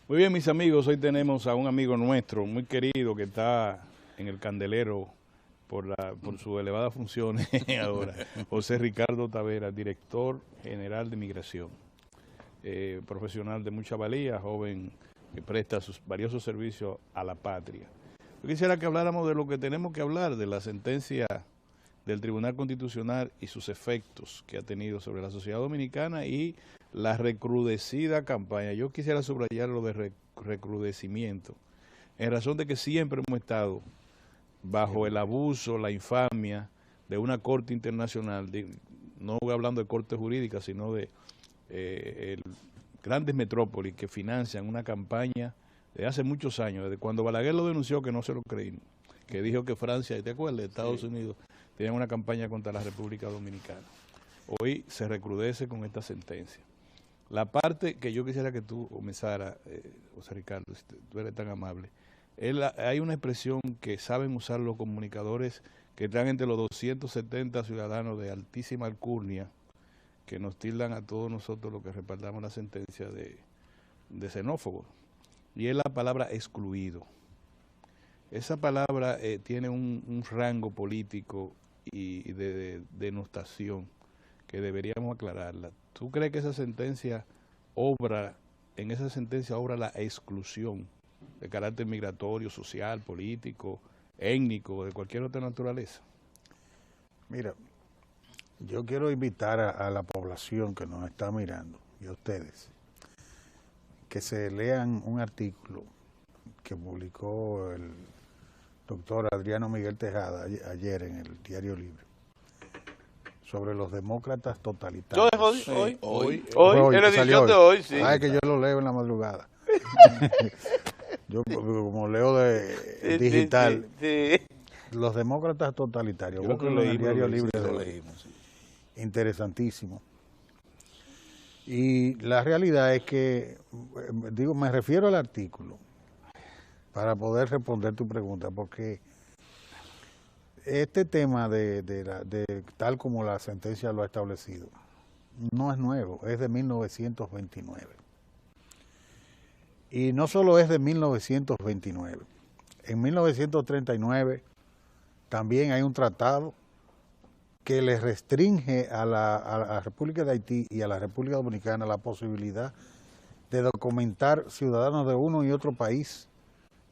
Muy bien, mis amigos, hoy tenemos a un amigo nuestro muy querido que está en el candelero por sus elevadas funciones ahora, José Ricardo Tavera, director general de Migración, profesional de mucha valía, joven que presta sus valiosos servicios a la patria. Yo quisiera que habláramos de lo que tenemos que hablar, de la sentencia del Tribunal Constitucional y sus efectos que ha tenido sobre la sociedad dominicana y la recrudecida campaña. Yo quisiera subrayar lo de recrudecimiento, en razón de que siempre hemos estado bajo el abuso, la infamia de una corte internacional, no voy hablando de corte jurídica, sino de grandes metrópolis que financian una campaña de hace muchos años, desde cuando Balaguer lo denunció, que no se lo creímos, que dijo que Francia, ¿te acuerdas?, Estados Unidos, tenían una campaña contra la República Dominicana. Hoy se recrudece con esta sentencia. La parte que yo quisiera que tú comenzaras, José Ricardo, si tú eres tan amable, hay una expresión que saben usar los comunicadores que están entre los 270 ciudadanos de altísima alcurnia, que nos tildan a todos nosotros los que respaldamos la sentencia de xenófobos, y es la palabra excluido. Esa palabra tiene un rango político y de denostación que deberíamos aclararla. ¿Tú crees que esa sentencia en esa sentencia obra la exclusión de carácter migratorio, social, político, étnico, de cualquier otra naturaleza? Mira, yo quiero invitar a la población que nos está mirando y a ustedes que se lean un artículo que publicó el doctor Adriano Miguel Tejada ayer en el Diario Libre sobre los demócratas totalitarios. Hoy, en la edición de hoy, sí. Sabes que yo lo leo en la madrugada. Yo como leo de digital, los demócratas totalitarios. Creo que en el Diario Libre lo leímos. Sí. Interesantísimo. Y la realidad es que, me refiero al artículo para poder responder tu pregunta, porque este tema de tal como la sentencia lo ha establecido, no es nuevo, es de 1929. Y no solo es de 1929, en 1939 también hay un tratado que le restringe a la República de Haití y a la República Dominicana la posibilidad de documentar ciudadanos de uno y otro país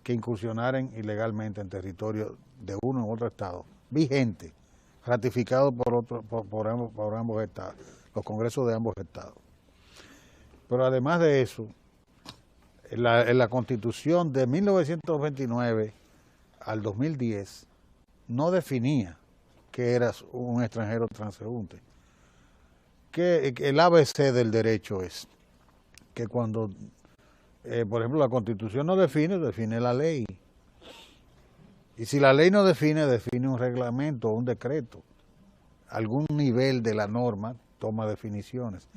que incursionaran ilegalmente en territorio de uno u otro estado, vigente, ratificado por ambos estados, los congresos de ambos estados. Pero además de eso, en la Constitución de 1929 al 2010 no definía que eras un extranjero transeúnte. Que el ABC del derecho es que cuando, por ejemplo, la Constitución no define la ley. Y si la ley no define un reglamento o un decreto. Algún nivel de la norma toma definiciones.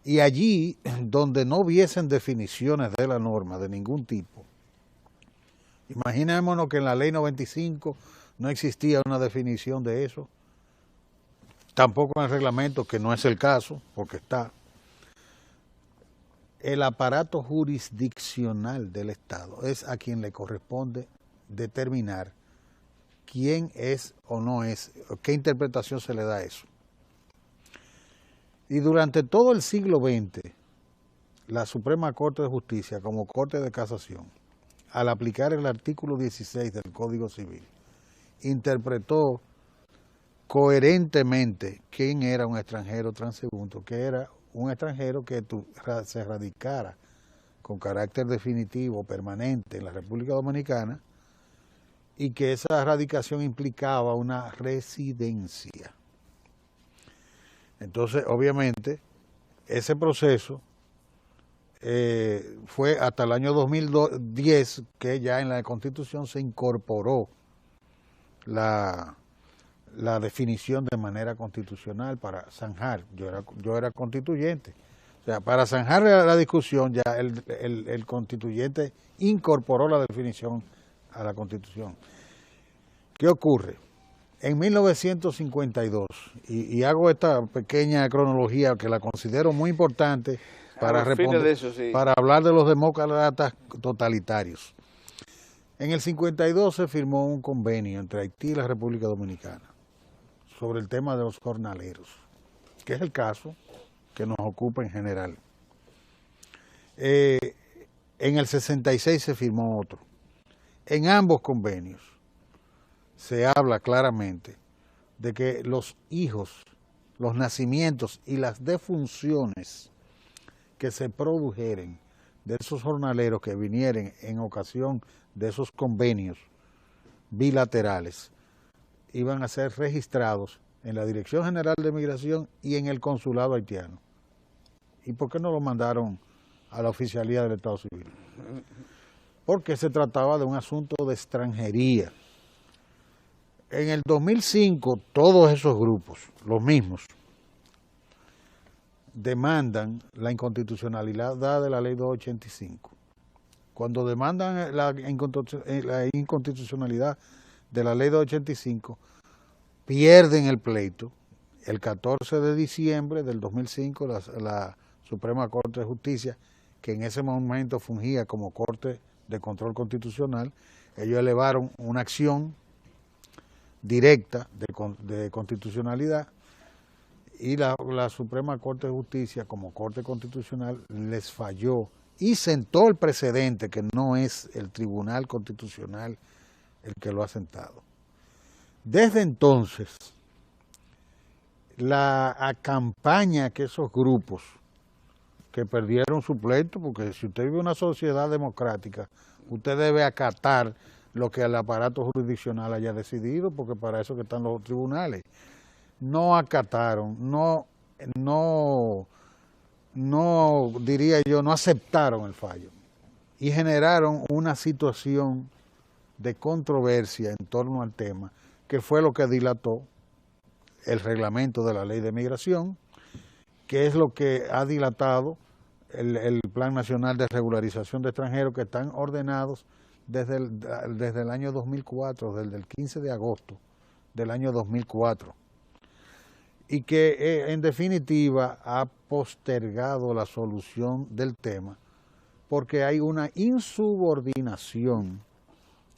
Y allí, donde no hubiesen definiciones de la norma de ningún tipo, imaginémonos que en la ley 95 no existía una definición de eso, tampoco en el reglamento, que no es el caso, porque está. El aparato jurisdiccional del Estado es a quien le corresponde determinar quién es o no es, qué interpretación se le da a eso. Y durante todo el siglo XX, la Suprema Corte de Justicia, como Corte de Casación, al aplicar el artículo 16 del Código Civil, interpretó coherentemente quién era un extranjero transeúnte, que era un extranjero que se radicara con carácter definitivo, permanente en la República Dominicana, y que esa radicación implicaba una residencia. Entonces, obviamente, ese proceso fue hasta el año 2010 que ya en la Constitución se incorporó la definición de manera constitucional para zanjar. Yo era constituyente. O sea, para zanjar la discusión ya el constituyente incorporó la definición a la Constitución. ¿Qué ocurre? En 1952, y hago esta pequeña cronología que la considero muy importante para responder, de eso, sí, para hablar de los demócratas totalitarios. En el 52 se firmó un convenio entre Haití y la República Dominicana sobre el tema de los jornaleros, que es el caso que nos ocupa en general. En el 66 se firmó otro. En ambos convenios se habla claramente de que los hijos, los nacimientos y las defunciones que se produjeren de esos jornaleros que vinieren en ocasión de esos convenios bilaterales iban a ser registrados en la Dirección General de Migración y en el Consulado haitiano. ¿Y por qué no lo mandaron a la Oficialía del Estado Civil? Porque se trataba de un asunto de extranjería. En el 2005, todos esos grupos, los mismos, demandan la inconstitucionalidad de la Ley 285. Cuando demandan la inconstitucionalidad de la Ley 285, pierden el pleito. El 14 de diciembre del 2005, la Suprema Corte de Justicia, que en ese momento fungía como Corte de Control Constitucional, ellos elevaron una acción directa de constitucionalidad y la Suprema Corte de Justicia como Corte Constitucional les falló y sentó el precedente, que no es el Tribunal Constitucional el que lo ha sentado. Desde entonces, la campaña que esos grupos que perdieron su pleito, porque si usted vive en una sociedad democrática, usted debe acatar lo que el aparato jurisdiccional haya decidido, porque para eso que están los tribunales. No acataron, no diría yo, no aceptaron el fallo y generaron una situación de controversia en torno al tema, que fue lo que dilató el reglamento de la Ley de Migración, que es lo que ha dilatado el Plan Nacional de Regularización de Extranjeros, que están ordenados desde el año 2004, desde el 15 de agosto del año 2004, y que en definitiva ha postergado la solución del tema porque hay una insubordinación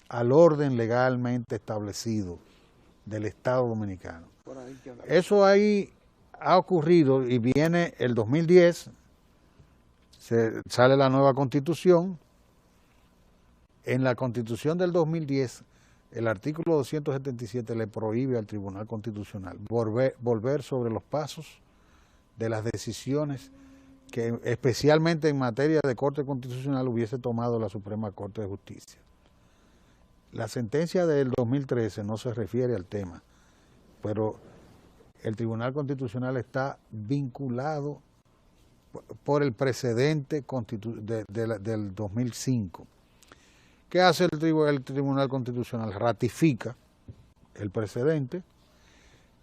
al orden legalmente establecido del Estado Dominicano. Eso ahí ha ocurrido y viene el 2010, sale la nueva Constitución. En la Constitución del 2010, el artículo 277 le prohíbe al Tribunal Constitucional volver sobre los pasos de las decisiones que especialmente en materia de Corte Constitucional hubiese tomado la Suprema Corte de Justicia. La sentencia del 2013 no se refiere al tema, pero el Tribunal Constitucional está vinculado por el precedente del 2005. ¿Qué hace el Tribunal Constitucional? Ratifica el precedente,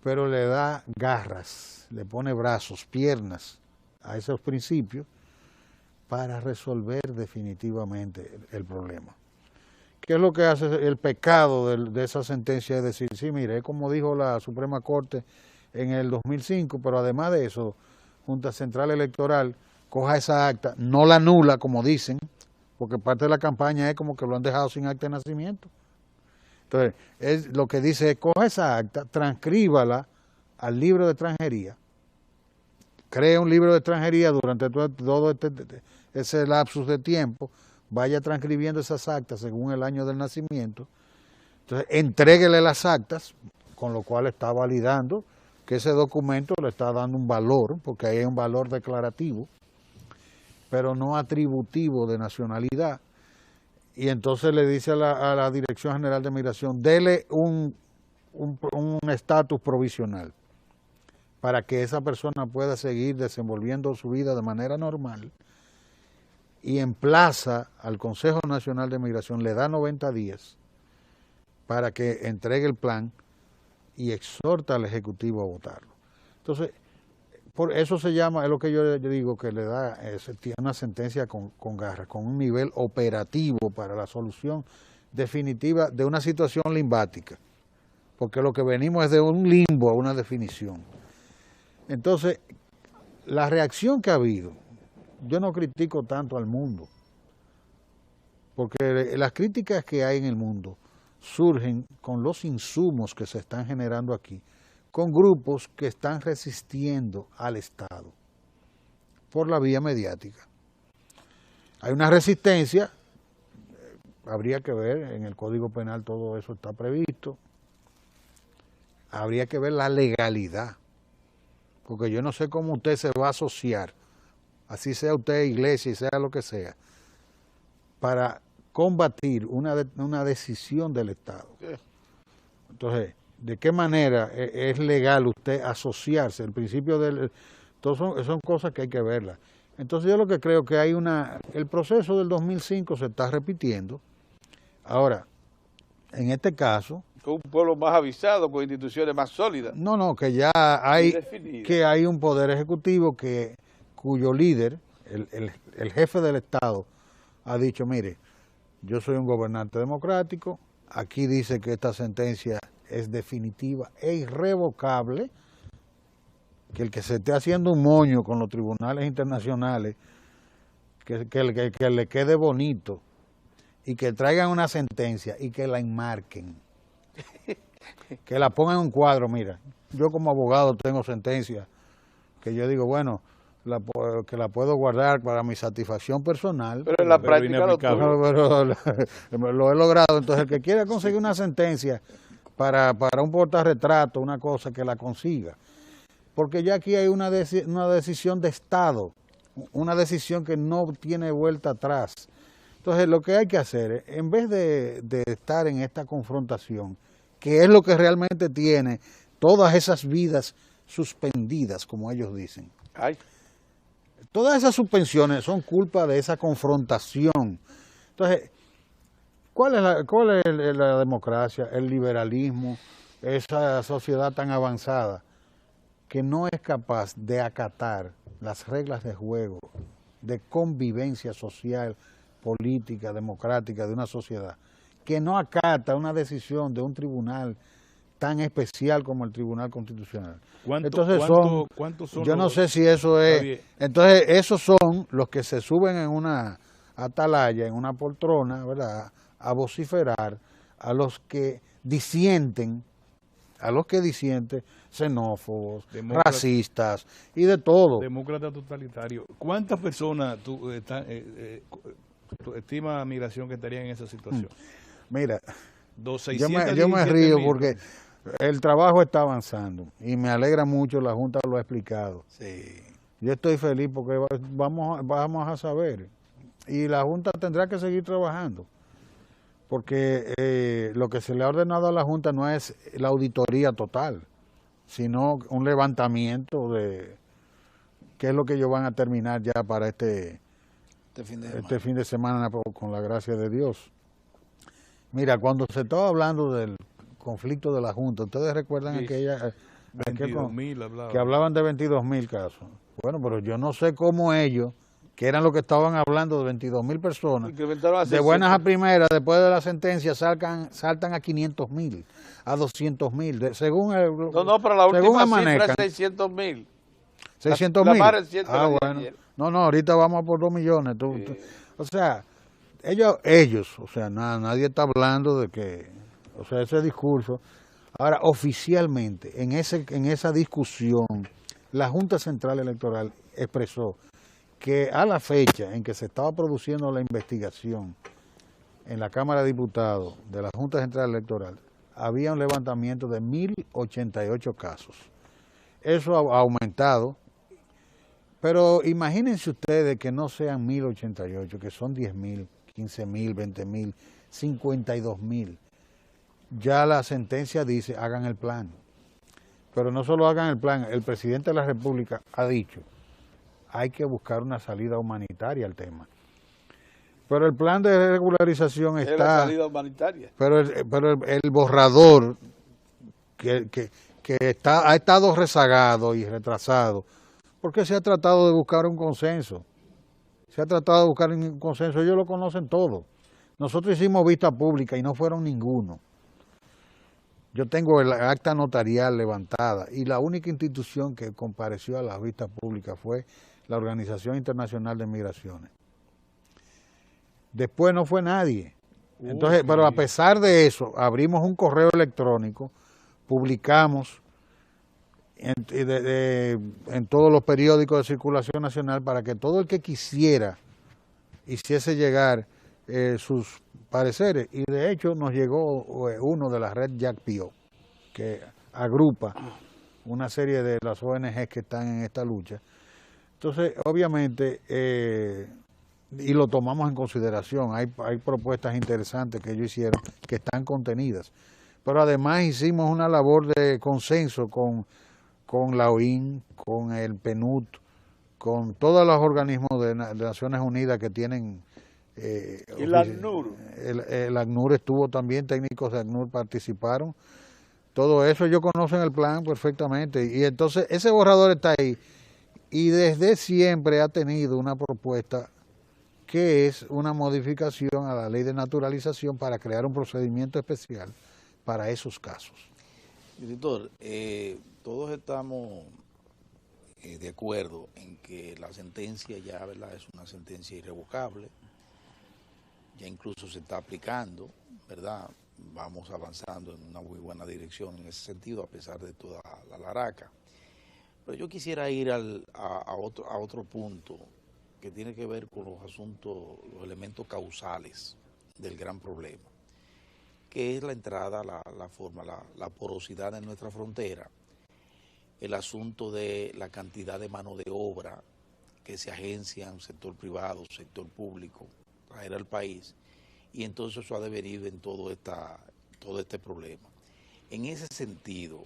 pero le da garras, le pone brazos, piernas a esos principios para resolver definitivamente el problema. ¿Qué es lo que hace el pecado de esa sentencia? Es decir, sí, mire, es como dijo la Suprema Corte en el 2005, pero además de eso, Junta Central Electoral coja esa acta, no la anula como dicen, porque parte de la campaña es como que lo han dejado sin acta de nacimiento. Entonces, lo que dice es, coja esa acta, transcríbala al libro de extranjería, crea un libro de extranjería durante todo ese lapsus de tiempo, vaya transcribiendo esas actas según el año del nacimiento, entonces entréguele las actas, con lo cual está validando que ese documento le está dando un valor, porque ahí hay un valor declarativo, pero no atributivo de nacionalidad, y entonces le dice a la Dirección General de Migración, dele un estatus provisional para que esa persona pueda seguir desenvolviendo su vida de manera normal, y emplaza al Consejo Nacional de Migración, le da 90 días para que entregue el plan y exhorta al Ejecutivo a votarlo. Entonces, por eso se llama, es lo que yo digo, que le da, tiene una sentencia con garras, con un nivel operativo para la solución definitiva de una situación limbática, porque lo que venimos es de un limbo a una definición. Entonces, la reacción que ha habido yo no critico tanto al mundo, porque las críticas que hay en el mundo surgen con los insumos que se están generando aquí, con grupos que están resistiendo al Estado por la vía mediática. Hay una resistencia, habría que ver, en el Código Penal todo eso está previsto, habría que ver la legalidad, porque yo no sé cómo usted se va a asociar, así sea usted iglesia y sea lo que sea, para combatir una decisión del Estado. Entonces, ¿de qué manera es legal usted asociarse? El principio del... son cosas que hay que verlas. Entonces yo lo que creo que hay el proceso del 2005 se está repitiendo. Ahora, en este caso... Con un pueblo más avisado, con instituciones más sólidas. No, que ya hay un poder ejecutivo cuyo líder, el jefe del Estado, ha dicho, mire, yo soy un gobernante democrático, aquí dice que esta sentencia es definitiva e irrevocable, que el que se esté haciendo un moño con los tribunales internacionales, que le quede bonito y que traigan una sentencia y que la enmarquen, que la pongan en un cuadro. Mira, yo como abogado tengo sentencias que yo digo, bueno, que la puedo guardar para mi satisfacción personal. Pero en la práctica lo he logrado. Entonces el que quiera conseguir una sentencia para un portarretrato, una cosa, que la consiga. Porque ya aquí hay una decisión de Estado, una decisión que no tiene vuelta atrás. Entonces lo que hay que hacer es, en vez de estar en esta confrontación, que es lo que realmente tiene todas esas vidas suspendidas, como ellos dicen. Todas esas suspensiones son culpa de esa confrontación. Entonces, ¿cuál es la democracia, el liberalismo, esa sociedad tan avanzada que no es capaz de acatar las reglas de juego, de convivencia social, política, democrática de una sociedad, que no acata una decisión de un tribunal tan especial como el Tribunal Constitucional? Entonces ¿cuántos son yo no sé si eso es... Entonces esos son los que se suben en una atalaya, en una poltrona, ¿verdad?, a vociferar a los que disienten, xenófobos, racistas y de todo. Demócrata totalitario. ¿Cuántas personas tú estimas, migración, que estarían en esa situación? Mira, yo me río porque el trabajo está avanzando y me alegra mucho, la Junta lo ha explicado. Sí. Yo estoy feliz porque vamos a saber y la Junta tendrá que seguir trabajando, porque lo que se le ha ordenado a la Junta no es la auditoría total, sino un levantamiento de qué es lo que ellos van a terminar ya para este fin de semana, con la gracia de Dios. Mira, cuando se estaba hablando del conflicto de la Junta, ¿ustedes recuerdan que hablaban de 22,000 casos? Bueno, pero yo no sé cómo ellos, que eran los que estaban hablando de 22,000 personas, de buenas a primeras, después de la sentencia, saltan a 500,000, a 200,000, según pero la última cifra es 600,000. 600,000. Bueno. No, ahorita vamos a por 2 millones. O sea, ellos, o sea, nadie está hablando de que, o sea, ese discurso. Ahora, oficialmente, en esa discusión, la Junta Central Electoral expresó que a la fecha en que se estaba produciendo la investigación en la Cámara de Diputados de la Junta Central Electoral, había un levantamiento de 1.088 casos. Eso ha aumentado, pero imagínense ustedes que no sean 1.088, que son 10,000, 15,000, 20,000, 52,000. Ya la sentencia dice, hagan el plan. Pero no solo hagan el plan, el presidente de la República ha dicho, hay que buscar una salida humanitaria al tema. Pero el plan de regularización está... Es la salida humanitaria. Pero el borrador que ha estado rezagado y retrasado, porque se ha tratado de buscar un consenso. Ellos lo conocen todo. Nosotros hicimos vista pública y no fueron ninguno. Yo tengo el acta notarial levantada y la única institución que compareció a la vista pública fue la Organización Internacional de Migraciones. Después no fue nadie. Entonces, pero a pesar de eso, abrimos un correo electrónico, publicamos en todos los periódicos de circulación nacional para que todo el que quisiera hiciese llegar sus pareceres. Y de hecho nos llegó uno de la red Jack Pio, que agrupa una serie de las ONG que están en esta lucha. Entonces, obviamente, y lo tomamos en consideración, hay propuestas interesantes que ellos hicieron que están contenidas. Pero además hicimos una labor de consenso con la OIN, con el PNUD, con todos los organismos de Naciones Unidas que tienen... y la ACNUR. El ACNUR estuvo también, técnicos de ACNUR participaron. Todo eso ellos conocen el plan perfectamente. Y entonces ese borrador está ahí. Y desde siempre ha tenido una propuesta que es una modificación a la ley de naturalización para crear un procedimiento especial para esos casos. Director, todos estamos de acuerdo en que la sentencia ya, ¿verdad?, es una sentencia irrevocable, ya incluso se está aplicando, ¿verdad? Vamos avanzando en una muy buena dirección en ese sentido, a pesar de toda la laraca. Pero yo quisiera ir a otro punto que tiene que ver con los asuntos, los elementos causales del gran problema, que es la entrada, la porosidad de nuestra frontera, el asunto de la cantidad de mano de obra que se agencia en sector privado, sector público, traer al país, y entonces eso ha devenido en todo este problema. En ese sentido,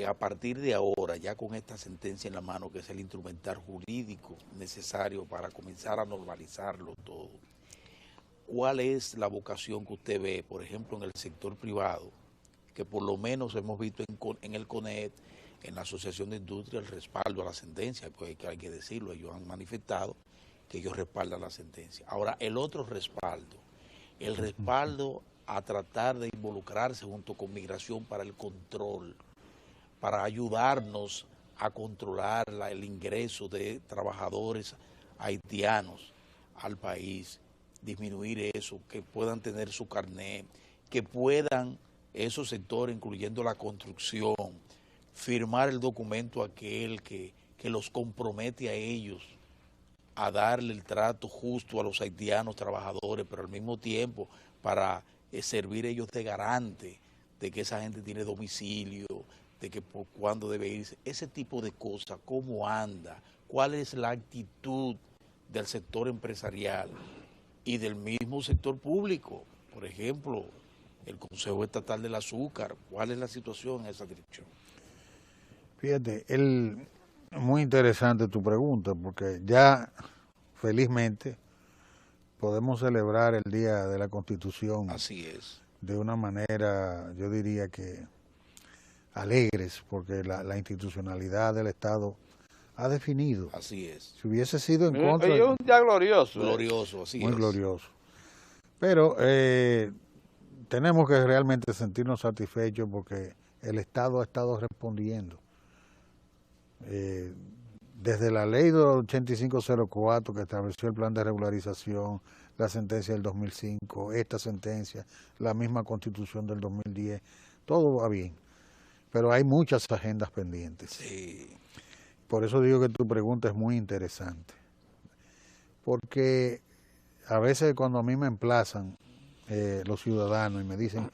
a partir de ahora, ya con esta sentencia en la mano, que es el instrumental jurídico necesario para comenzar a normalizarlo todo, ¿cuál es la vocación que usted ve, por ejemplo, en el sector privado, que por lo menos hemos visto en el CONET, en la Asociación de Industria, el respaldo a la sentencia? Pues hay que decirlo, ellos han manifestado que ellos respaldan la sentencia. Ahora, el otro respaldo, el respaldo a tratar de involucrarse junto con Migración para el control, para ayudarnos a controlar el ingreso de trabajadores haitianos al país, disminuir eso, que puedan tener su carnet, que puedan esos sectores, incluyendo la construcción, firmar el documento aquel que los compromete a ellos a darle el trato justo a los haitianos trabajadores, pero al mismo tiempo para servir ellos de garante de que esa gente tiene domicilio, de que por cuándo debe irse, ese tipo de cosas, cómo anda, cuál es la actitud del sector empresarial y del mismo sector público. Por ejemplo, el Consejo Estatal del Azúcar, ¿cuál es la situación en esa dirección? Fíjate, muy interesante tu pregunta, porque ya felizmente podemos celebrar el Día de la Constitución. Así es. De una manera, yo diría que alegres, porque la institucionalidad del Estado ha definido. Así es. Si hubiese sido en contra... Es un día glorioso. Glorioso, así es. Muy glorioso. Pero tenemos que realmente sentirnos satisfechos porque el Estado ha estado respondiendo. Desde la ley 8504 que estableció el plan de regularización, la sentencia del 2005, esta sentencia, la misma Constitución del 2010, todo va bien. Pero hay muchas agendas pendientes. Sí. Por eso digo que tu pregunta es muy interesante. Porque a veces cuando a mí me emplazan los ciudadanos y me dicen,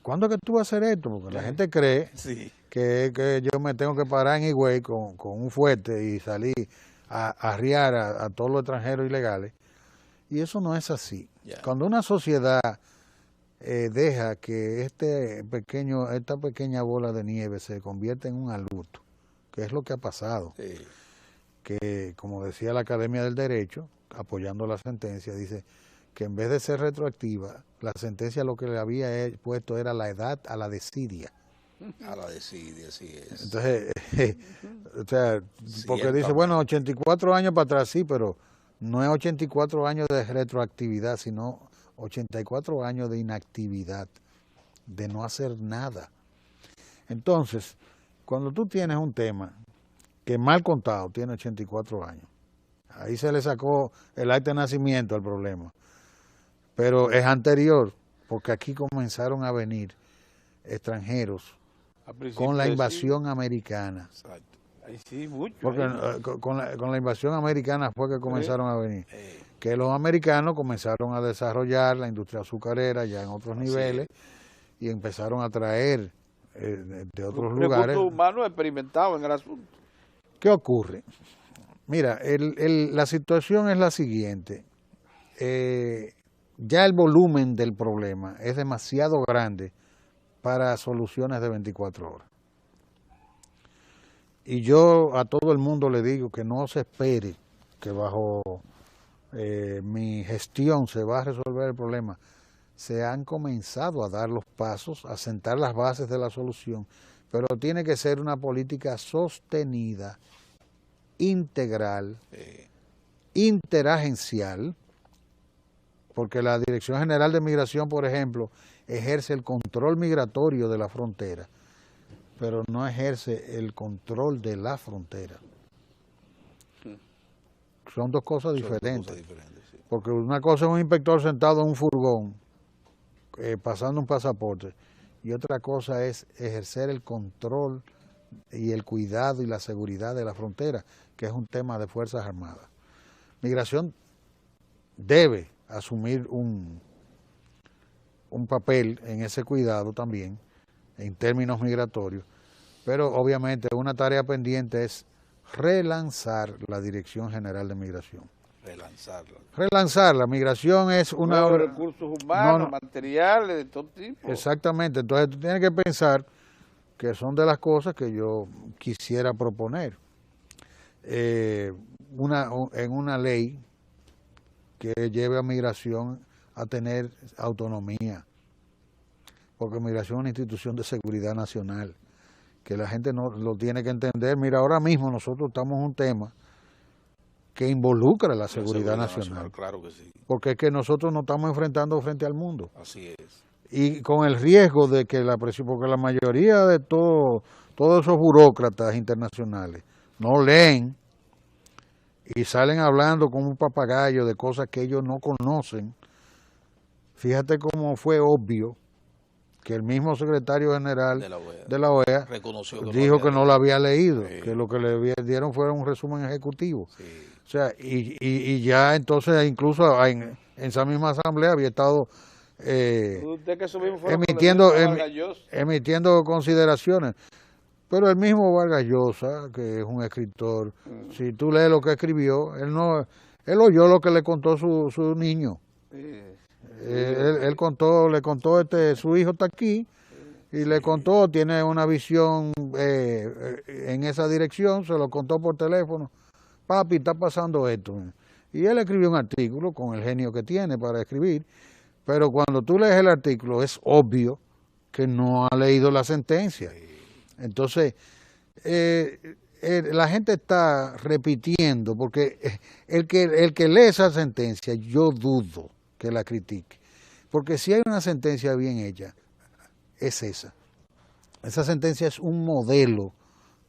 ¿cuándo es que tú vas a hacer esto? Porque la gente cree que yo me tengo que parar en Higüey con un fuerte y salir a arriar a todos los extranjeros ilegales. Y eso no es así. Cuando una sociedad deja que esta pequeña bola de nieve se convierta en un adulto, que es lo que ha pasado, que como decía la Academia del Derecho, apoyando la sentencia, dice que en vez de ser retroactiva, la sentencia lo que le había puesto era la edad a la desidia. A la desidia, así es. Entonces, o sea, porque dice, bueno, 84 años para atrás, sí, pero no es 84 años de retroactividad, sino 84 años de inactividad, de no hacer nada. Entonces, cuando tú tienes un tema que mal contado tiene 84 años. Ahí se le sacó el acta de nacimiento al problema. Pero es anterior, porque aquí comenzaron a venir extranjeros con la invasión americana. Exacto. Ahí sí, mucho. Porque con la invasión americana fue que comenzaron a venir. Que los americanos comenzaron a desarrollar la industria azucarera ya en otros niveles y empezaron a traer de otros lugares. Recursos humanos experimentados en el asunto. ¿Qué ocurre? Mira, la situación es la siguiente. Ya el volumen del problema es demasiado grande para soluciones de 24 horas. Y yo a todo el mundo le digo que no se espere que bajo mi gestión se va a resolver el problema. Se han comenzado a dar los pasos, a sentar las bases de la solución, pero tiene que ser una política sostenida, integral, interagencial, porque la Dirección General de Migración, por ejemplo, ejerce el control migratorio de la frontera, pero no ejerce el control de la frontera. Son dos cosas diferentes. Porque una cosa es un inspector sentado en un furgón, pasando un pasaporte, y otra cosa es ejercer el control y el cuidado y la seguridad de la frontera, que es un tema de Fuerzas Armadas. Migración debe asumir un papel en ese cuidado también, en términos migratorios, pero obviamente una tarea pendiente es relanzar la Dirección General de Migración. Relanzarla. Migración es una... Nuevos recursos humanos, materiales, de todo tipo. Exactamente. Entonces tú tienes que pensar que son de las cosas que yo quisiera proponer. En una ley que lleve a migración a tener autonomía, porque migración es una institución de seguridad nacional, que la gente no lo tiene que entender. Mira, ahora mismo nosotros estamos en un tema que involucra la seguridad nacional. Claro que sí. Porque es que nosotros nos estamos enfrentando frente al mundo. Así es. Y con el riesgo de que la presión, porque la mayoría de todos esos burócratas internacionales no leen y salen hablando como un papagayo de cosas que ellos no conocen. Fíjate cómo fue obvio que el mismo secretario general de la OEA dijo que no lo había leído, que lo que le dieron fue un resumen ejecutivo. O sea, y ya entonces incluso en esa misma asamblea había estado emitiendo consideraciones. Pero el mismo Vargas Llosa, que es un escritor, si tú lees lo que escribió, él oyó lo que le contó su niño. Él le contó su hijo está aquí, y le contó, tiene una visión en esa dirección, se lo contó por teléfono. Papi, está pasando esto. Y él escribió un artículo con el genio que tiene para escribir, pero cuando tú lees el artículo es obvio que no ha leído la sentencia. Entonces, la gente está repitiendo, porque el que lee esa sentencia, yo dudo que la critique. Porque si hay una sentencia bien hecha, es esa. Esa sentencia es un modelo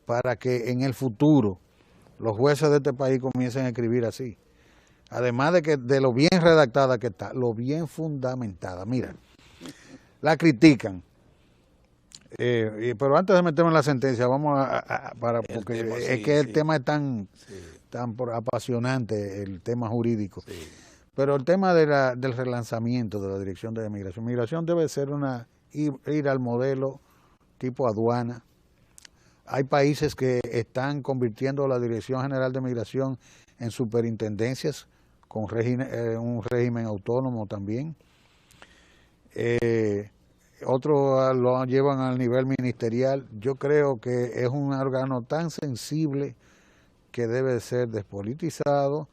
para que en el futuro los jueces de este país comiencen a escribir así. Además de lo bien redactada que está, lo bien fundamentada. Mira, la critican. Pero antes de meterme en la sentencia, vamos porque el tema es tan apasionante, el tema jurídico. Sí. Pero el tema del relanzamiento de la Dirección de Migración. Migración debe ser ir al modelo tipo aduana. Hay países que están convirtiendo la Dirección General de Migración en superintendencias con un régimen autónomo también. Otros lo llevan al nivel ministerial. Yo creo que es un órgano tan sensible que debe ser despolitizado,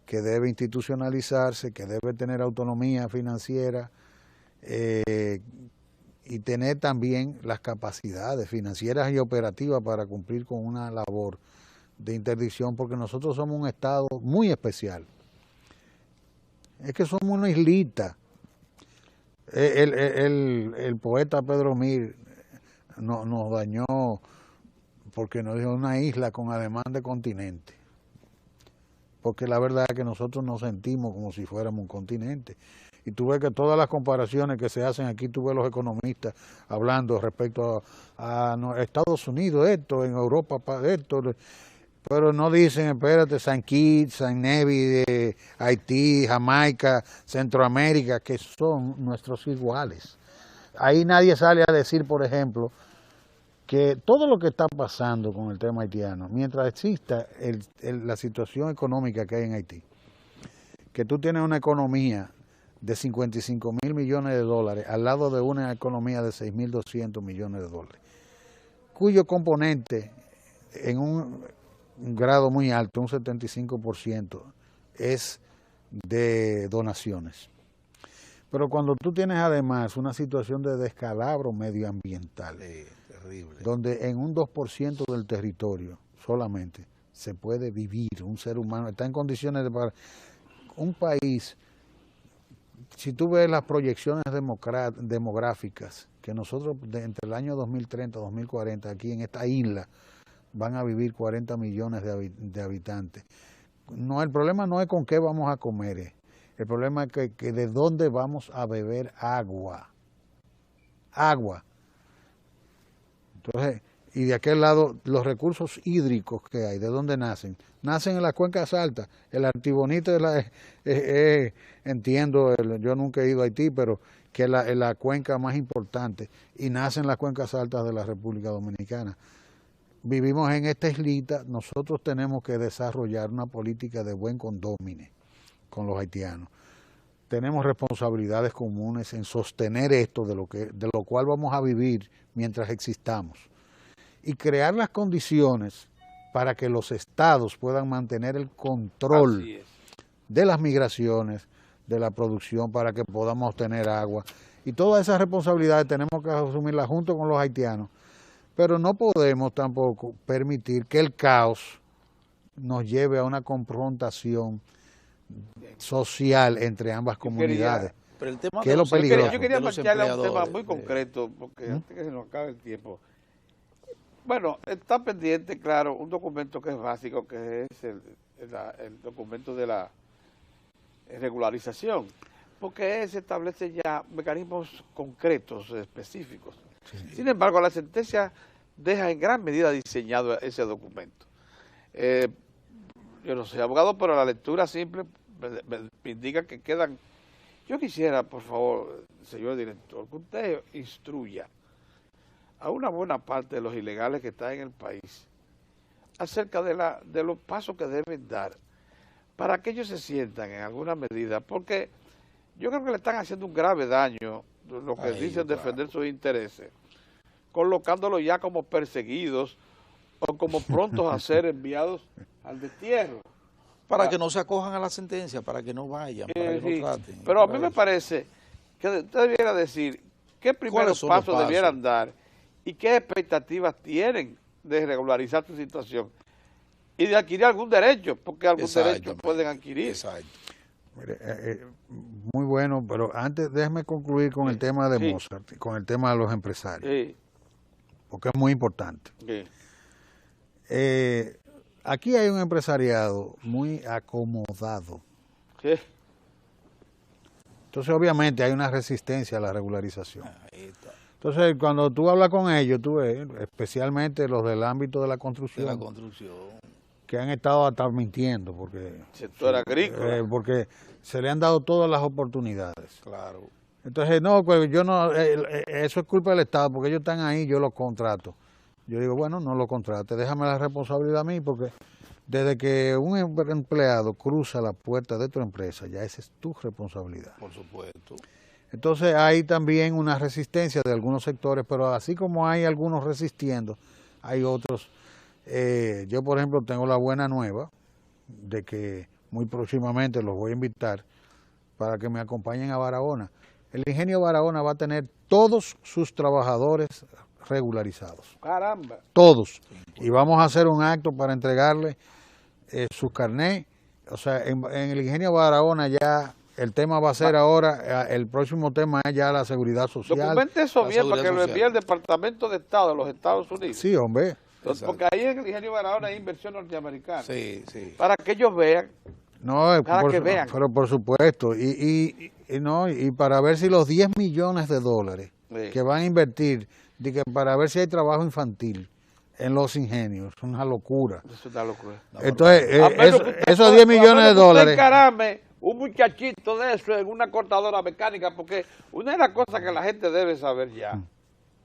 que debe institucionalizarse, que debe tener autonomía financiera y tener también las capacidades financieras y operativas para cumplir con una labor de interdicción, porque nosotros somos un Estado muy especial. Es que somos una islita. El poeta Pedro Mir nos dañó porque no es una isla con ademán de continente. Porque la verdad es que nosotros nos sentimos como si fuéramos un continente. Y tú ves que todas las comparaciones que se hacen aquí, tú ves los economistas hablando respecto a Estados Unidos, esto, en Europa, esto, pero no dicen, espérate, San Kitts, San Nevis, Haití, Jamaica, Centroamérica, que son nuestros iguales. Ahí nadie sale a decir, por ejemplo, que todo lo que está pasando con el tema haitiano, mientras exista la situación económica que hay en Haití, que tú tienes una economía de 55.000 millones de dólares al lado de una economía de 6.200 millones de dólares, cuyo componente en un grado muy alto, un 75%, es de donaciones. Pero cuando tú tienes además una situación de descalabro medioambiental, terrible, donde en un 2% del territorio solamente se puede vivir, un ser humano está en condiciones de pagar. Un país, si tú ves las proyecciones demográficas, que nosotros entre el año 2030 y 2040 aquí en esta isla van a vivir 40 millones de habitantes. No, el problema no es con qué vamos a comer, el problema es que de dónde vamos a beber agua. Agua. Entonces, y de aquel lado, los recursos hídricos que hay, ¿de dónde nacen? Nacen en las cuencas altas. El Artibonite, entiendo, yo nunca he ido a Haití, pero que es la cuenca más importante, y nacen en las cuencas altas de la República Dominicana. Vivimos en esta islita, nosotros tenemos que desarrollar una política de buen condómine con los haitianos. Tenemos responsabilidades comunes en sostener esto de lo cual vamos a vivir mientras existamos y crear las condiciones para que los estados puedan mantener el control de las migraciones, de la producción, para que podamos tener agua. Y todas esas responsabilidades tenemos que asumirlas junto con los haitianos, pero no podemos tampoco permitir que el caos nos lleve a una confrontación social entre ambas comunidades. Pero el tema que es lo peligroso. Yo quería marcharle a un tema muy concreto, porque antes que se nos acabe el tiempo. Bueno, está pendiente, claro, un documento que es básico, que es el documento de la regularización, porque se establece ya mecanismos concretos, específicos. Sí. Sin embargo, la sentencia deja en gran medida diseñado ese documento. Yo no soy abogado, pero la lectura simple me indica que quedan. Yo quisiera, por favor, señor director, que usted instruya a una buena parte de los ilegales que están en el país acerca de los pasos que deben dar para que ellos se sientan en alguna medida, porque yo creo que le están haciendo un grave daño, lo que dicen defender sus intereses, colocándolos ya como perseguidos o como prontos a ser enviados al destierro. Para que no se acojan a la sentencia, para que no vayan, para que no traten. Pero a mí me parece que usted debiera decir qué primeros pasos debieran dar y qué expectativas tienen de regularizar su situación y de adquirir algún derecho, porque algún derecho pueden adquirir. Exacto. Mire, muy bueno, pero antes déjeme concluir con el tema de Mozart, con el tema de los empresarios, porque es muy importante. Aquí hay un empresariado muy acomodado. Entonces, obviamente, hay una resistencia a la regularización. Entonces, cuando tú hablas con ellos, tú ves, especialmente los del ámbito de la construcción, que han estado hasta mintiendo, porque sector agrícola, porque se le han dado todas las oportunidades. Claro. Entonces, no, pues yo no, eso es culpa del Estado, porque ellos están ahí, yo los contrato. Yo digo, bueno, no lo contrate, déjame la responsabilidad a mí, porque desde que un empleado cruza la puerta de tu empresa, ya esa es tu responsabilidad. Por supuesto. Entonces hay también una resistencia de algunos sectores, pero así como hay algunos resistiendo, hay otros. Yo, por ejemplo, tengo la buena nueva de que muy próximamente los voy a invitar para que me acompañen a Barahona. El ingenio Barahona va a tener todos sus trabajadores regularizados. Caramba. Todos. Y vamos a hacer un acto para entregarle sus carnés. O sea, en el ingenio Barahona ya el tema va a ser ahora, el próximo tema es ya la seguridad social. Documente eso bien para que lo envíe el Departamento de Estado de los Estados Unidos. Sí, hombre. Entonces, porque ahí en el Ingenio Barahona hay inversión norteamericana. Sí, sí. Para que ellos vean, No, para que vean. pero por supuesto, y para ver si los 10 millones de dólares Sí. que van a invertir, para ver si hay trabajo infantil en los ingenios, es una locura. Eso es una locura. Entonces, A menos que usted esos pueda- 10 a millones menos de que usted dólares, encarame un muchachito de eso en una cortadora mecánica, porque una de las cosas que la gente debe saber ya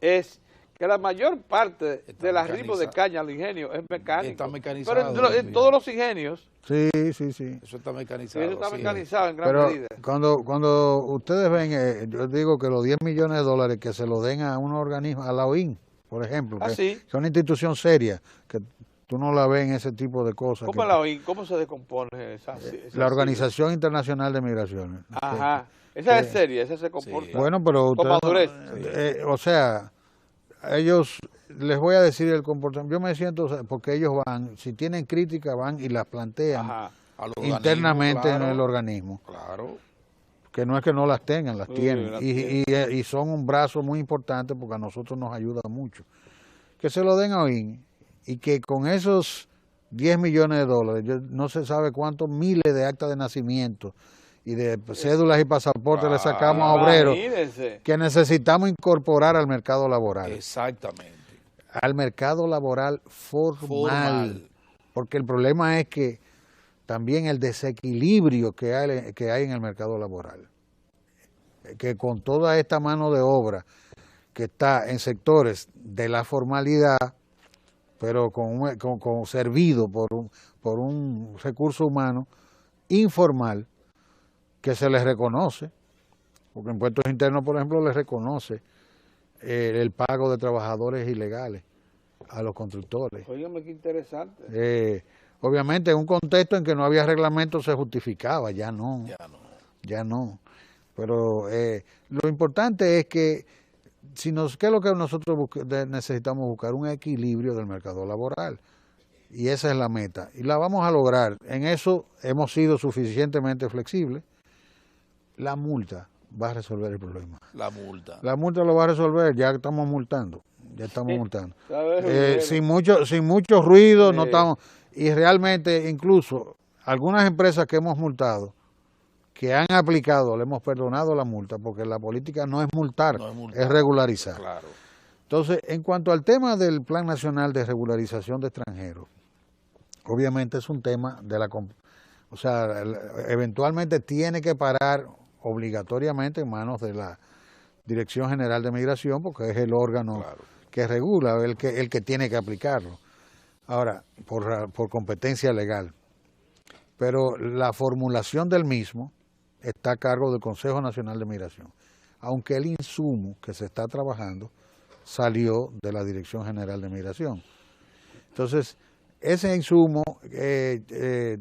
es que la mayor parte Está del arribo de mecanizado. caña al ingenio es mecánico. Está mecanizado, Pero en todos los ingenios, sí. Eso está sí, mecanizado. eso está sí. mecanizado en gran Pero medida. cuando ustedes ven, yo digo que los 10 millones de dólares que se lo den a un organismo, a la OIN, por ejemplo, Ah, que sí. es una institución seria, que tú no la ves en ese tipo de cosas. ¿Cómo que- la OIN? ¿Cómo se descompone esa la Organización Internacional de Migraciones. Ajá. Esa es seria, esa se comporta. Bueno, pero con ustedes madurez. o sea, ellos, les voy a decir el comportamiento, yo me siento, o sea, porque ellos van, si tienen crítica, van y las plantean Ajá. Al organismo, internamente claro, en el organismo, Claro. que no es que no las tengan, las Sí, tienen, las y son un brazo muy importante porque a nosotros nos ayuda mucho. Que se lo den a OIN y que con esos 10 millones de dólares, no se sabe cuántos miles de actas de nacimiento y de cédulas y pasaportes le sacamos a obreros Imagínense. que necesitamos incorporar al mercado laboral. Exactamente. Al mercado laboral formal. Porque el problema es que también el desequilibrio que hay en el mercado laboral, que con toda esta mano de obra que está en sectores de la formalidad, pero con servido por un recurso humano informal que se les reconoce, porque en Impuestos Internos, por ejemplo, les reconoce el pago de trabajadores ilegales a los constructores. Óigame qué interesante. Obviamente en un contexto en que no había reglamento se justificaba, ya no. Pero lo importante es que, ¿qué es lo que nosotros necesitamos buscar? Un equilibrio del mercado laboral. Y esa es la meta. Y la vamos a lograr. En eso hemos sido suficientemente flexibles. La multa va a resolver el problema. La multa. La multa lo va a resolver, ya estamos multando. Ya estamos multando. ¿Sabes? Sin mucho ruido, Sí. no estamos. Y realmente, incluso, algunas empresas que hemos multado, que han aplicado, le hemos perdonado la multa, porque la política no es multar, No es multar, es regularizar. Claro. Entonces, en cuanto al tema del Plan Nacional de Regularización de Extranjeros, obviamente es un tema de o sea, eventualmente tiene que parar obligatoriamente en manos de la Dirección General de Migración, porque es el órgano Claro. que regula, el que tiene que aplicarlo. Ahora, por competencia legal. Pero la formulación del mismo está a cargo del Consejo Nacional de Migración, aunque el insumo que se está trabajando salió de la Dirección General de Migración. Entonces, ese insumo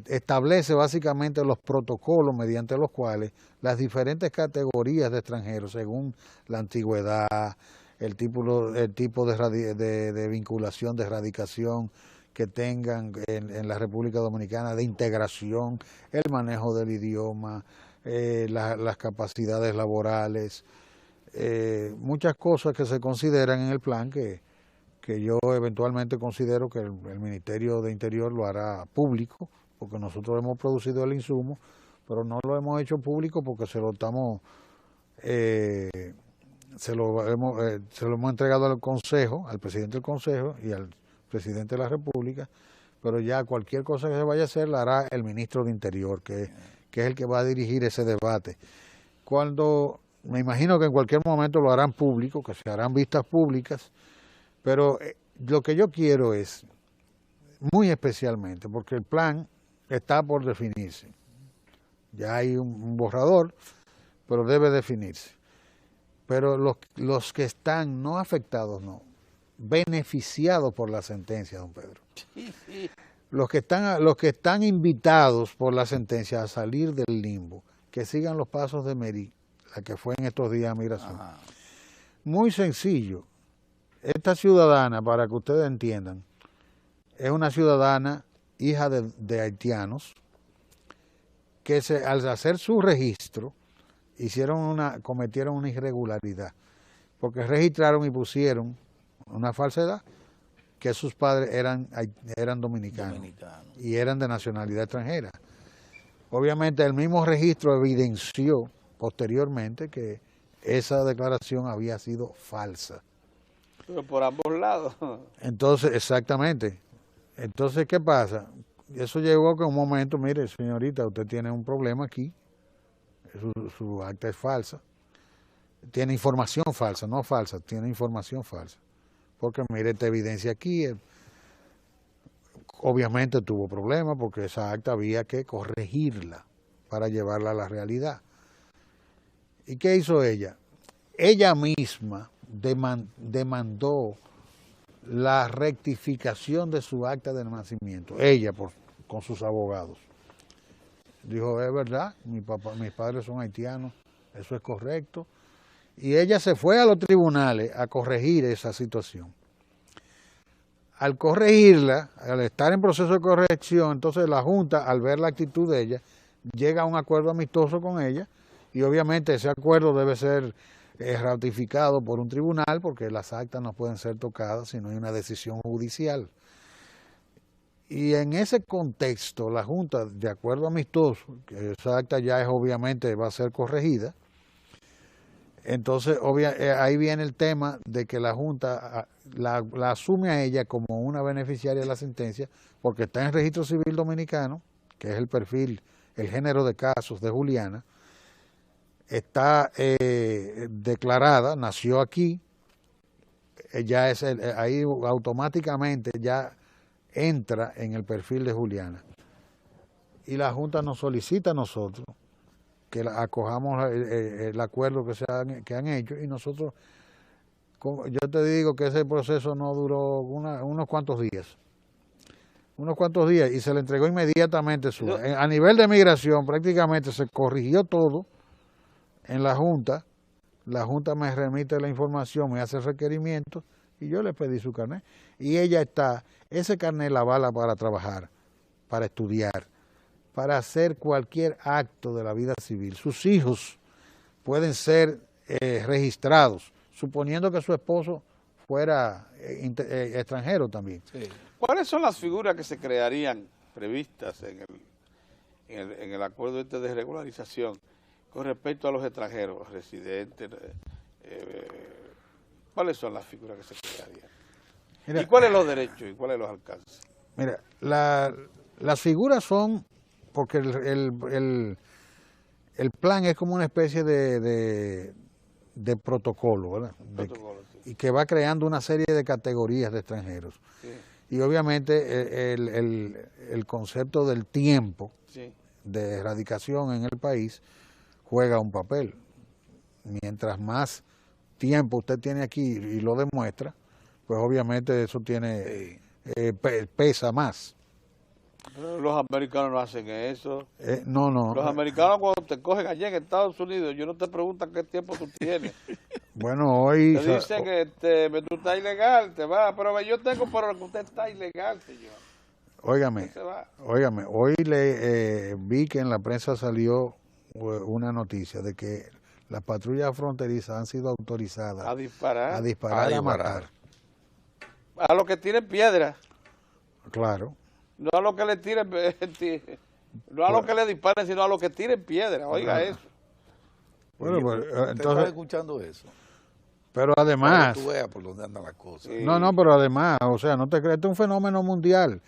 establece básicamente los protocolos mediante los cuales las diferentes categorías de extranjeros, según la antigüedad, el tipo de vinculación, de radicación que tengan en la República Dominicana, de integración, el manejo del idioma, las capacidades laborales, muchas cosas que se consideran en el plan que yo eventualmente considero que el Ministerio de Interior lo hará público, porque nosotros hemos producido el insumo, pero no lo hemos hecho público porque se lo hemos entregado al Consejo, al presidente del Consejo y al presidente de la República, pero ya cualquier cosa que se vaya a hacer la hará el ministro de Interior, que es el que va a dirigir ese debate. Me imagino que en cualquier momento lo harán público, que se harán vistas públicas, pero lo que yo quiero es, muy especialmente, porque el plan está por definirse, ya hay un borrador, pero debe definirse. Pero los que están no afectados, no, beneficiados por la sentencia, don Pedro. Los que están invitados por la sentencia a salir del limbo, que sigan los pasos de Meri, la que fue en estos días a migración. Ajá. Muy sencillo. Esta ciudadana, para que ustedes entiendan, es una ciudadana hija de haitianos que al hacer su registro cometieron una irregularidad, porque registraron y pusieron una falsedad, que sus padres eran dominicanos y eran de nacionalidad extranjera. Obviamente el mismo registro evidenció posteriormente que esa declaración había sido falsa. Pero por ambos lados. Entonces, exactamente. Entonces, ¿qué pasa? Eso llegó que un momento, mire, señorita, usted tiene un problema aquí, su acta es falsa, tiene información falsa, no falsa, tiene información falsa. Porque mire, esta evidencia aquí, obviamente tuvo problemas porque esa acta había que corregirla para llevarla a la realidad. ¿Y qué hizo ella? Ella misma demandó la rectificación de su acta de nacimiento, ella con sus abogados. Dijo, es verdad, mis padres son haitianos, eso es correcto. Y ella se fue a los tribunales a corregir esa situación. Al corregirla, al estar en proceso de corrección, entonces la Junta, al ver la actitud de ella, llega a un acuerdo amistoso con ella y obviamente ese acuerdo debe ser ratificado por un tribunal porque las actas no pueden ser tocadas si no hay una decisión judicial. Y en ese contexto, la Junta, de acuerdo amistoso, que esa acta ya es obviamente va a ser corregida, entonces ahí viene el tema de que la Junta la asume a ella como una beneficiaria de la sentencia porque está en el registro civil dominicano, que es el perfil, el género de casos de Juliana, está declarada, nació aquí, ya es ahí automáticamente ya entra en el perfil de Juliana. Y la Junta nos solicita a nosotros que acojamos el acuerdo que han hecho y nosotros, yo te digo que ese proceso no duró unos cuantos días. Y se le entregó inmediatamente a nivel de migración prácticamente se corrigió todo en la Junta me remite la información, me hace el requerimiento y yo le pedí su carnet. Y ese carnet la avala para trabajar, para estudiar, para hacer cualquier acto de la vida civil. Sus hijos pueden ser registrados, suponiendo que su esposo fuera extranjero también. Sí. ¿Cuáles son las figuras que se crearían previstas en el acuerdo este de regularización con respecto a los extranjeros residentes? ¿Cuáles son las figuras que se crearían? Mira, ¿y cuáles los derechos y cuáles los alcances? Mira, las figuras son, porque el plan es como una especie de protocolo, ¿verdad? Sí. Y que va creando una serie de categorías de extranjeros. Sí. Y obviamente el concepto del tiempo sí. de erradicación en el país juega un papel. Mientras más tiempo usted tiene aquí y lo demuestra, pues obviamente eso tiene pesa más. Pero los americanos no hacen eso. No. Los americanos cuando te cogen allá en Estados Unidos, yo no te preguntan qué tiempo tú tienes. Bueno, hoy... Te dicen que tú estás ilegal, te vas, pero yo tengo por que usted está ilegal, señor. Óigame, hoy vi que en la prensa salió una noticia de que las patrullas fronterizas han sido autorizadas a disparar, a matar. A los que tienen piedra. Claro. No a los que le tiren, no a los que le disparen, sino a los que tiren piedra, oiga eso. Bueno, pues, entonces... ¿Estás escuchando eso? Pero además... Para que tú veas por dónde andan las cosas. Sí. No, pero además, o sea, no te crees, este es un fenómeno mundial.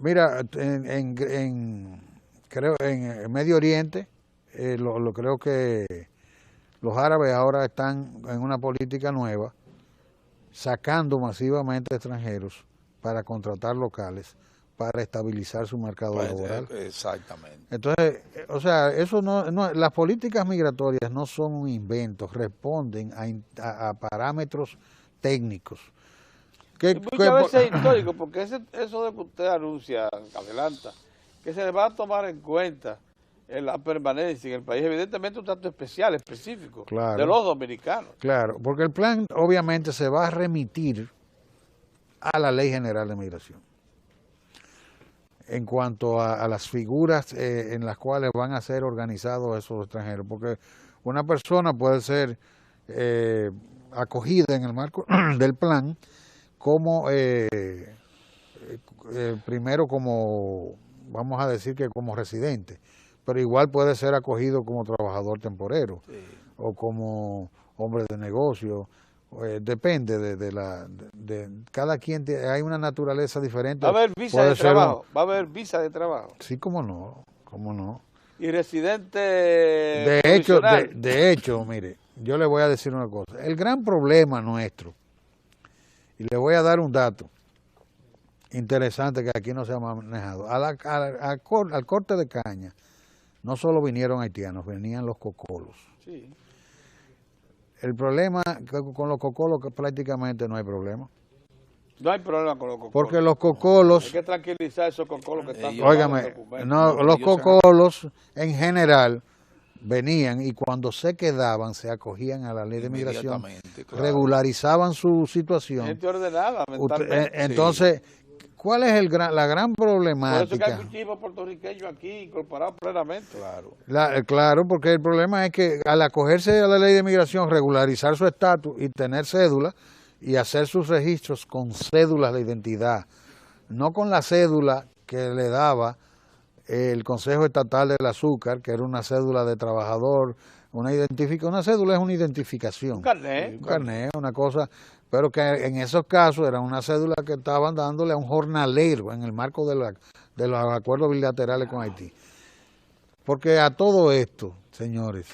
Mira, creo en Medio Oriente, creo que los árabes ahora están en una política nueva, sacando masivamente extranjeros para contratar locales, para estabilizar su mercado laboral. Exactamente. Entonces, o sea, eso las políticas migratorias no son un invento, responden a parámetros técnicos. Muchas veces es histórico, porque eso de que usted anuncia, adelanta, que se le va a tomar en cuenta en la permanencia en el país, evidentemente un trato especial, específico, claro, de los dominicanos. Claro, porque el plan obviamente se va a remitir a la Ley General de Migración en cuanto a las figuras en las cuales van a ser organizados esos extranjeros, porque una persona puede ser acogida en el marco del plan como, primero como, vamos a decir que como residente, pero igual puede ser acogido como trabajador temporero, sí, o como hombre de negocio. Depende de cada quien, hay una naturaleza diferente. ¿Va a haber visa de trabajo? ¿Va a haber visa de trabajo? Sí, cómo no. ¿Y residente de hecho, mire, yo le voy a decir una cosa. El gran problema nuestro, y le voy a dar un dato interesante que aquí no se ha manejado, al corte de caña no solo vinieron haitianos, venían los cocolos. Sí. El problema con los cocolos que prácticamente no hay problema. No hay problema con los cocolos. Porque los cocolos... Hay que tranquilizar esos cocolos que están... Óigame, no, los cocolos en general venían y cuando se quedaban se acogían a la ley de migración, claro, regularizaban su situación. Gente ordenada, mentalmente. Entonces, ¿cuál es la gran problemática? Por eso que hay muchísimos puertorriqueños aquí incorporados plenamente. Claro. Claro, porque el problema es que al acogerse a la ley de migración, regularizar su estatus y tener cédula y hacer sus registros con cédulas de identidad, no con la cédula que le daba el Consejo Estatal del Azúcar, que era una cédula de trabajador, una cédula es una identificación. Un carnet. Un carnet, una cosa, pero que en esos casos era una cédula que estaban dándole a un jornalero en el marco de los acuerdos bilaterales con Haití. Porque a todo esto, señores,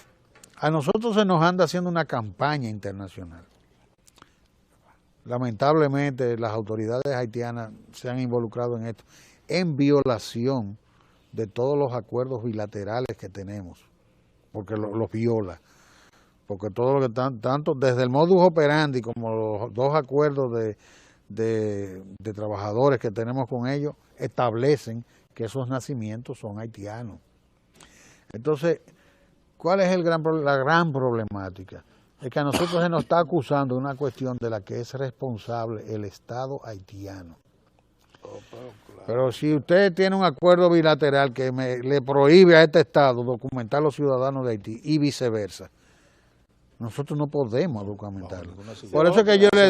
a nosotros se nos anda haciendo una campaña internacional. Lamentablemente las autoridades haitianas se han involucrado en esto, en violación de todos los acuerdos bilaterales que tenemos, porque los viola. Porque todo lo que tanto desde el modus operandi como los dos acuerdos de trabajadores que tenemos con ellos establecen que esos nacimientos son haitianos. Entonces, ¿cuál es la gran problemática? Es que a nosotros se nos está acusando de una cuestión de la que es responsable el Estado haitiano. Pero si usted tiene un acuerdo bilateral que le prohíbe a este Estado documentar a los ciudadanos de Haití y viceversa, nosotros no podemos documentarlo. Por eso es que yo le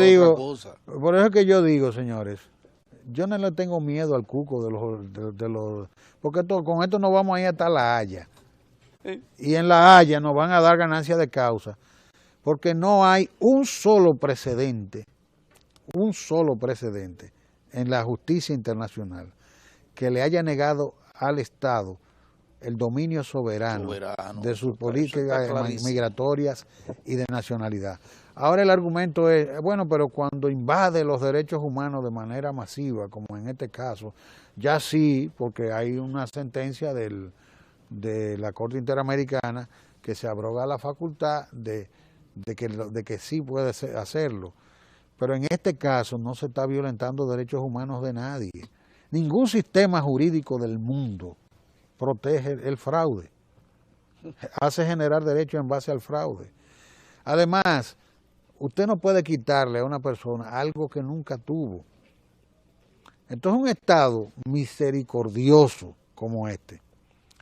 digo, señores, yo no le tengo miedo al cuco de los porque con esto nos vamos a ir hasta La Haya. Y en La Haya nos van a dar ganancia de causa, porque no hay un solo precedente en la justicia internacional que le haya negado al Estado el dominio soberano de sus políticas migratorias y de nacionalidad. Ahora el argumento es, bueno, pero cuando invade los derechos humanos de manera masiva, como en este caso, ya sí, porque hay una sentencia de la Corte Interamericana que se abroga la facultad de que sí puede hacerlo. Pero en este caso no se está violentando derechos humanos de nadie. Ningún sistema jurídico del mundo protege el fraude. Hace generar derechos en base al fraude. Además, usted no puede quitarle a una persona algo que nunca tuvo. Entonces un Estado misericordioso como este,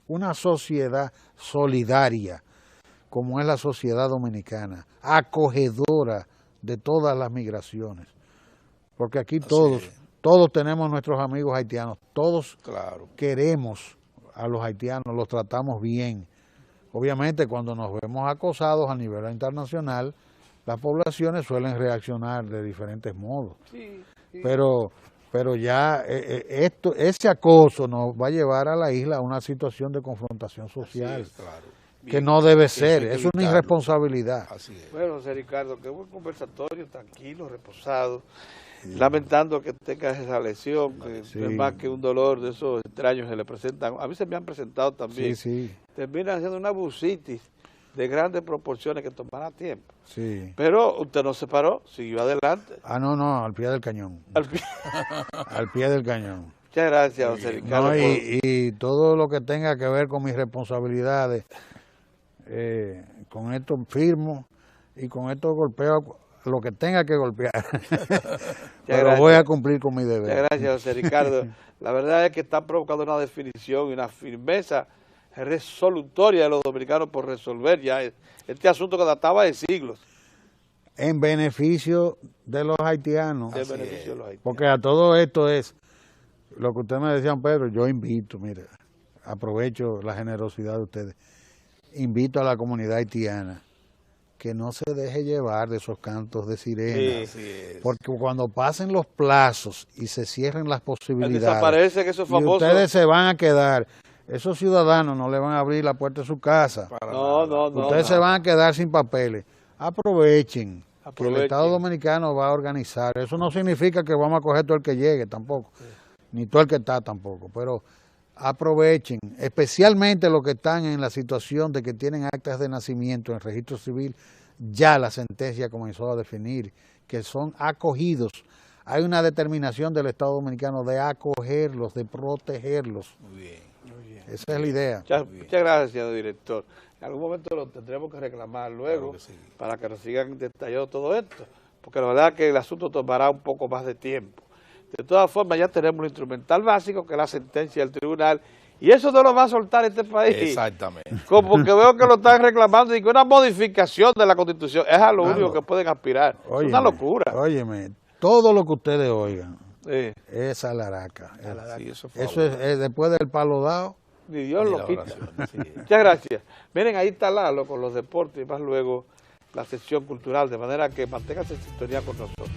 una sociedad solidaria como es la sociedad dominicana, acogedora de todas las migraciones, porque aquí todos tenemos nuestros amigos haitianos, todos queremos a los haitianos, los tratamos bien. Obviamente cuando nos vemos acosados a nivel internacional, las poblaciones suelen reaccionar de diferentes modos, pero ya ese acoso nos va a llevar a la isla a una situación de confrontación social. Que no debe ser, es una irresponsabilidad. Bueno, José Ricardo, qué buen conversatorio, tranquilo, reposado, lamentando que tenga esa lesión, que es más que un dolor de esos extraños que le presentan. A mí se me han presentado también. Termina siendo una bursitis de grandes proporciones que tomará tiempo. Pero usted no se paró, siguió adelante. No, al pie del cañón. Al pie del cañón. Muchas gracias, José Ricardo. Y todo lo que tenga que ver con mis responsabilidades, con esto firmo y con esto golpeo lo que tenga que golpear. Pero voy a cumplir con mi deber. Muchas gracias, José Ricardo. La verdad es que está provocando una definición y una firmeza resolutoria de los dominicanos por resolver ya este asunto que databa de siglos. en beneficio de los haitianos. El beneficio de los haitianos. Porque a todo esto es, lo que usted me decía, Pedro, yo invito, mire, aprovecho la generosidad de ustedes, invito a la comunidad haitiana que no se deje llevar de esos cantos de sirena, porque cuando pasen los plazos y se cierren las posibilidades, desaparece que esos y famosos... ustedes se van a quedar, esos ciudadanos no le van a abrir la puerta de su casa, No, ustedes se van a quedar sin papeles. Aprovechen, que el Estado Dominicano va a organizar, eso no significa que vamos a coger todo el que llegue tampoco, ni todo el que está tampoco, pero aprovechen, especialmente los que están en la situación de que tienen actas de nacimiento en el registro civil, ya la sentencia comenzó a definir que son acogidos. Hay una determinación del Estado Dominicano de acogerlos, de protegerlos. Muy bien. Esa es la idea. Muchas gracias, señor director. En algún momento lo tendremos que reclamar luego, Claro que sí, para que nos sigan detallando todo esto, porque la verdad es que el asunto tomará un poco más de tiempo. De todas formas, ya tenemos un instrumental básico, que es la sentencia del tribunal, y eso no lo va a soltar este país. Exactamente. Como que veo que lo están reclamando, y que una modificación de la Constitución es a lo único que pueden aspirar. Es una locura. Óyeme, todo lo que ustedes oigan Sí. es alaraca. Sí, eso Eso es después del palo dado. Ni Dios Y lo la quita. oración, sí. Muchas gracias. Miren, ahí está Lalo con los deportes y más luego la sección cultural, de manera que manténganse en sintonía con nosotros.